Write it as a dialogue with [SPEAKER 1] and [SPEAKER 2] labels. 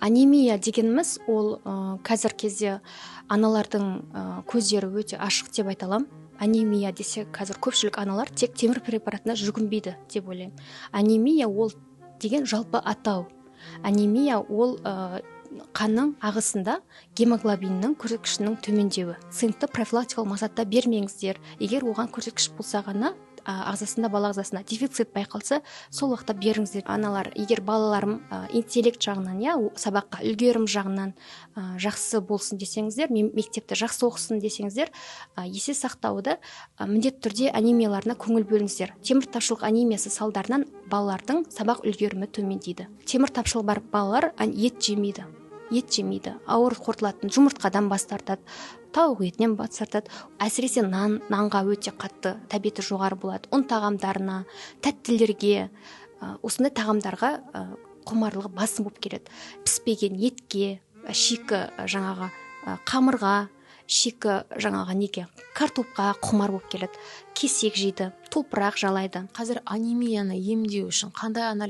[SPEAKER 1] Анемия дегеніміз ол қазір кезде аналардың көздері өте ашық деп айта аламын. Анемия десе қазір көпшілік аналар тек темір препаратына жүгінбейді деп ойлаймын. Анемия ол деген жалпы атау. Анемия ол қанның ағысында гемоглобиннің көрсеткішінің төмендеуі. Цинкті профилактикалық мақсатта бермеңіздер. Егер оған көрсеткіш болса ғана ағзасында, бала ағзасында дефицит байқалса, сол уақытта беріңіздер. Аналар, егер балаларым интеллект жағынан, сабаққа үлгерім жағынан жақсы болсын десеңіздер, мектепті жақсы оқысын десеңіздер, есе сақтауды міндетті түрде анемияларына көңіл бөліңіздер. Темір тапшылық анемиясы салдарынан балалардың сабақ үлгерімі төмендейді. Темір тапшылығы бар балалар ет жемейді, ауыр қорытылатын жұмыртқадан бас тартады, тауық етінен бас тартады. Әсіресе нанға өте қатты тәбеті жоғары болады. Ұн тағамдарына, тәттілерге, осындай тағамдарға құмарлығы басым болып келеді. Піспеген етке, шикі қамырға, шикі картопқа құмар болып келеді. Кесек жейді, топырақ жалайды.
[SPEAKER 2] Қазір анемияны емдеу үшін қандай анализ